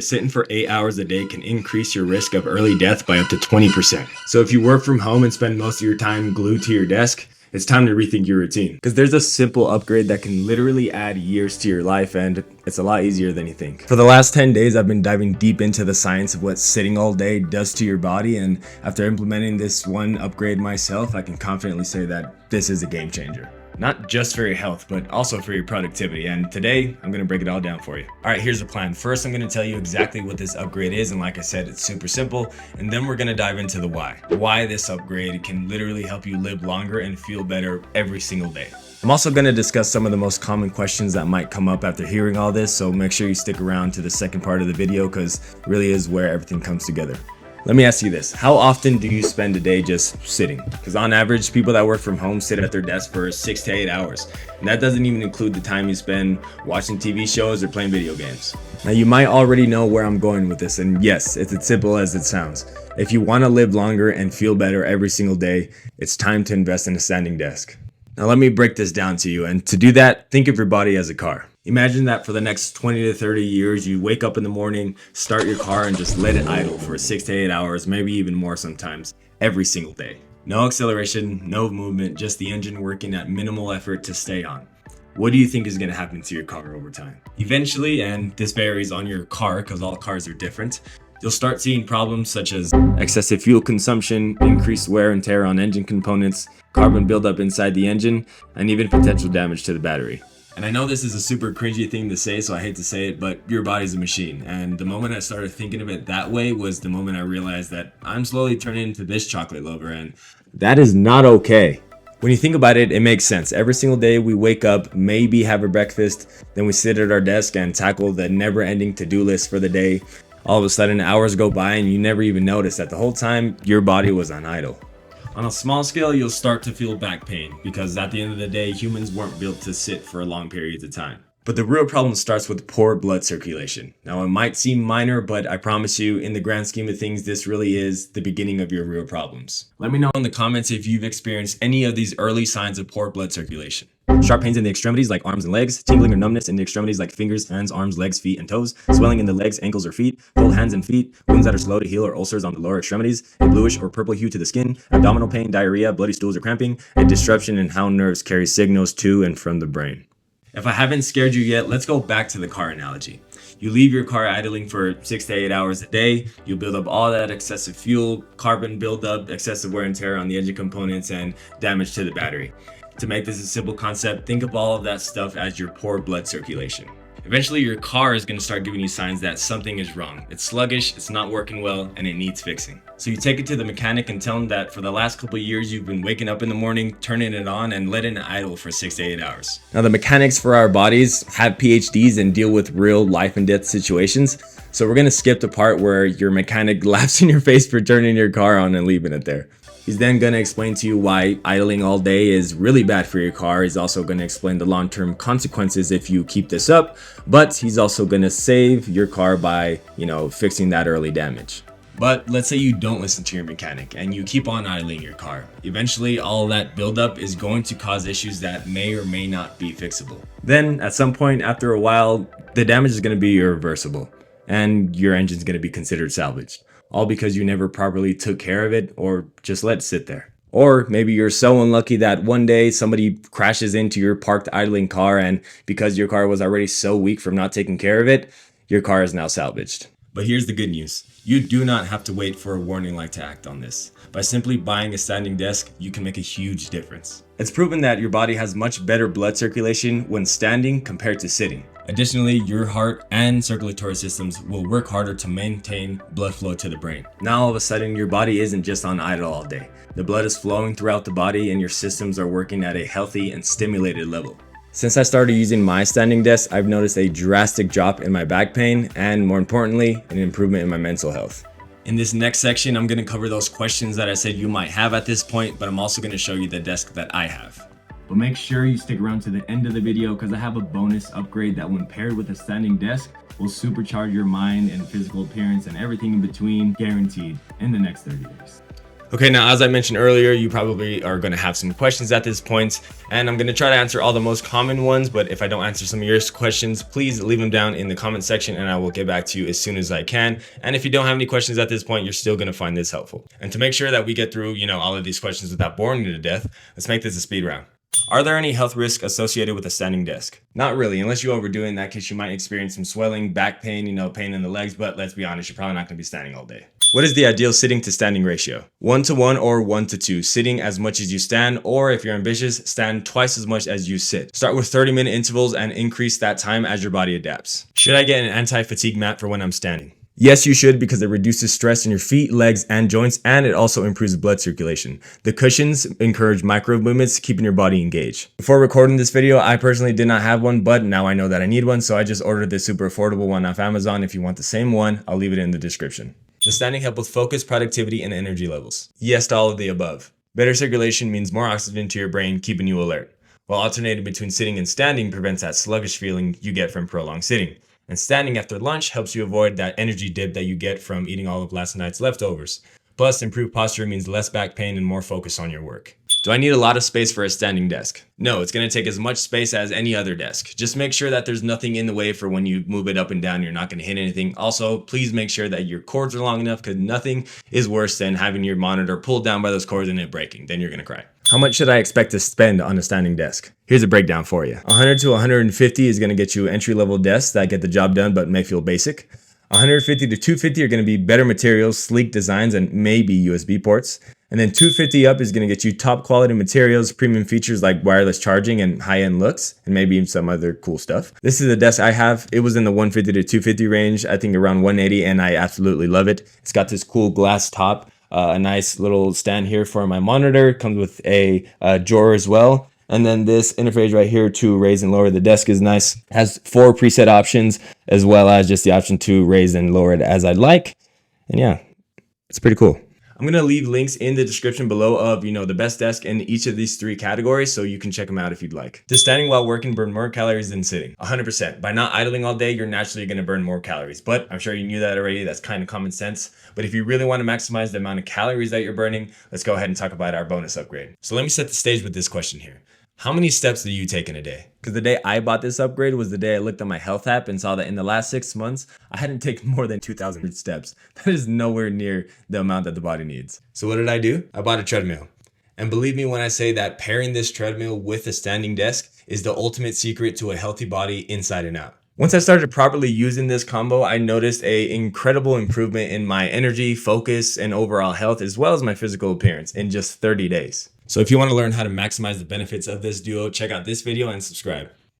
Sitting for 8 hours a day can increase your risk of early death by up to 20%. So if you work from home and spend most of your time glued to your desk, it's time to rethink your routine. Because there's a simple upgrade that can literally add years to your life, and it's a lot easier than you think. For the last 10 days, I've been diving deep into the science of what sitting all day does to your body, and after implementing this one upgrade myself, I can confidently say that this is a game changer. Not just for your health, but also for your productivity. And today, I'm gonna break it all down for you. All right, here's the plan. First, I'm gonna tell you exactly what this upgrade is. And like I said, it's super simple. And then we're gonna dive into the why. Why this upgrade can literally help you live longer and feel better every single day. I'm also gonna discuss some of the most common questions that might come up after hearing all this. So make sure you stick around to the second part of the video because it really is where everything comes together. Let me ask you this. How often do you spend a day just sitting? Because on average, people that work from home sit at their desk for 6 to 8 hours. And that doesn't even include the time you spend watching TV shows or playing video games. Now you might already know where I'm going with this. And yes, it's as simple as it sounds. If you want to live longer and feel better every single day, it's time to invest in a standing desk. Now let me break this down to you. And to do that, think of your body as a car. Imagine that for the next 20 to 30 years, you wake up in the morning, start your car, and just let it idle for 6 to 8 hours, maybe even more sometimes, every single day. No acceleration, no movement, just the engine working at minimal effort to stay on. What do you think is going to happen to your car over time? Eventually, and this varies on your car because all cars are different, you'll start seeing problems such as excessive fuel consumption, increased wear and tear on engine components, carbon buildup inside the engine, and even potential damage to the battery. And I know this is a super cringy thing to say, so I hate to say it, but your body's a machine. And the moment I started thinking of it that way was the moment I realized that I'm slowly turning into this chocolate lover, and that is not okay. When you think about it, it makes sense. Every single day we wake up, maybe have a breakfast, then we sit at our desk and tackle the never-ending to-do list for the day. All of a sudden, hours go by and you never even notice that the whole time your body was on idle. On a small scale, you'll start to feel back pain because at the end of the day, humans weren't built to sit for long periods of time. But the real problem starts with poor blood circulation. Now, it might seem minor, but I promise you, in the grand scheme of things, this really is the beginning of your real problems. Let me know in the comments if you've experienced any of these early signs of poor blood circulation. Sharp pains in the extremities like arms and legs, tingling or numbness in the extremities like fingers, hands, arms, legs, feet, and toes, swelling in the legs, ankles, or feet, cold hands and feet, wounds that are slow to heal or ulcers on the lower extremities, a bluish or purple hue to the skin, abdominal pain, diarrhea, bloody stools or cramping, a disruption in how nerves carry signals to and from the brain. If I haven't scared you yet, let's go back to the car analogy. You leave your car idling for 6 to 8 hours a day, you build up all that excessive fuel, carbon buildup, excessive wear and tear on the engine components, and damage to the battery. To make this a simple concept, think of all of that stuff as your poor blood circulation. Eventually, your car is going to start giving you signs that something is wrong. It's sluggish, it's not working well, and it needs fixing. So you take it to the mechanic and tell him that for the last couple of years, you've been waking up in the morning, turning it on, and letting it idle for 6 to 8 hours. Now, the mechanics for our bodies have PhDs and deal with real life and death situations. So we're going to skip the part where your mechanic laughs in your face for turning your car on and leaving it there. He's then going to explain to you why idling all day is really bad for your car. He's also going to explain the long-term consequences if you keep this up, but he's also going to save your car by, fixing that early damage. But let's say you don't listen to your mechanic and you keep on idling your car. Eventually, all that buildup is going to cause issues that may or may not be fixable. Then at some point after a while, the damage is going to be irreversible and your engine's going to be considered salvaged. All because you never properly took care of it or just let it sit there. Or maybe you're so unlucky that one day somebody crashes into your parked idling car, and because your car was already so weak from not taking care of it, your car is now salvaged. But here's the good news. You do not have to wait for a warning light to act on this. By simply buying a standing desk, you can make a huge difference. It's proven that your body has much better blood circulation when standing compared to sitting. Additionally, your heart and circulatory systems will work harder to maintain blood flow to the brain. Now all of a sudden, your body isn't just on idle all day. The blood is flowing throughout the body and your systems are working at a healthy and stimulated level. Since I started using my standing desk, I've noticed a drastic drop in my back pain and, more importantly, an improvement in my mental health. In this next section, I'm going to cover those questions that I said you might have at this point, but I'm also going to show you the desk that I have. But make sure you stick around to the end of the video because I have a bonus upgrade that when paired with a standing desk will supercharge your mind and physical appearance and everything in between, guaranteed, in the next 30 days. Okay, now as I mentioned earlier, you probably are going to have some questions at this point, and I'm going to try to answer all the most common ones, but if I don't answer some of your questions, please leave them down in the comment section and I will get back to you as soon as I can. And if you don't have any questions at this point, you're still going to find this helpful. And to make sure that we get through, all of these questions without boring you to death, let's make this a speed round. Are there any health risks associated with a standing desk? Not really, unless you overdo it. In that case, you might experience some swelling, back pain, pain in the legs, but let's be honest, you're probably not going to be standing all day. What is the ideal sitting to standing ratio? 1:1 or 1:2, sitting as much as you stand, or if you're ambitious, stand twice as much as you sit. Start with 30-minute intervals and increase that time as your body adapts. Should I get an anti-fatigue mat for when I'm standing? Yes, you should, because it reduces stress in your feet, legs, and joints, and it also improves blood circulation. The cushions encourage micro movements, keeping your body engaged. Before recording this video, I personally did not have one, but now I know that I need one, so I just ordered this super affordable one off Amazon. If you want the same one, I'll leave it in the description. Does standing help with focus, productivity, and energy levels? Yes to all of the above. Better circulation means more oxygen to your brain, keeping you alert, while alternating between sitting and standing prevents that sluggish feeling you get from prolonged sitting. And standing after lunch helps you avoid that energy dip that you get from eating all of last night's leftovers. Plus, improved posture means less back pain and more focus on your work. Do I need a lot of space for a standing desk? No, it's going to take as much space as any other desk. Just make sure that there's nothing in the way for when you move it up and down, you're not going to hit anything. Also, please make sure that your cords are long enough, because nothing is worse than having your monitor pulled down by those cords and it breaking. Then you're going to cry. How much should I expect to spend on a standing desk? Here's a breakdown for you. 100 to 150 is going to get you entry-level desks that get the job done but may feel basic. 150 to 250 are going to be better materials, sleek designs, and maybe USB ports. And then 250 up is going to get you top quality materials, premium features like wireless charging and high-end looks, and maybe some other cool stuff. This is the desk I have. It was in the 150 to 250 range, I think around 180, and I absolutely love it. It's got this cool glass top, a nice little stand here for my monitor. It comes with a drawer as well. And then this interface right here to raise and lower the desk is nice. Has 4 preset options, as well as just the option to raise and lower it as I'd like. And yeah, it's pretty cool. I'm going to leave links in the description below of, the best desk in each of these 3 categories, so you can check them out if you'd like. Does standing while working burn more calories than sitting? 100%. By not idling all day, you're naturally going to burn more calories. But I'm sure you knew that already. That's kind of common sense. But if you really want to maximize the amount of calories that you're burning, let's go ahead and talk about our bonus upgrade. So let me set the stage with this question here. How many steps do you take in a day? Because the day I bought this upgrade was the day I looked at my health app and saw that in the last 6 months, I hadn't taken more than 2,000 steps. That is nowhere near the amount that the body needs. So what did I do? I bought a treadmill. And believe me when I say that pairing this treadmill with a standing desk is the ultimate secret to a healthy body inside and out. Once I started properly using this combo, I noticed an incredible improvement in my energy, focus, and overall health, as well as my physical appearance in just 30 days. So if you want to learn how to maximize the benefits of this duo, check out this video and subscribe.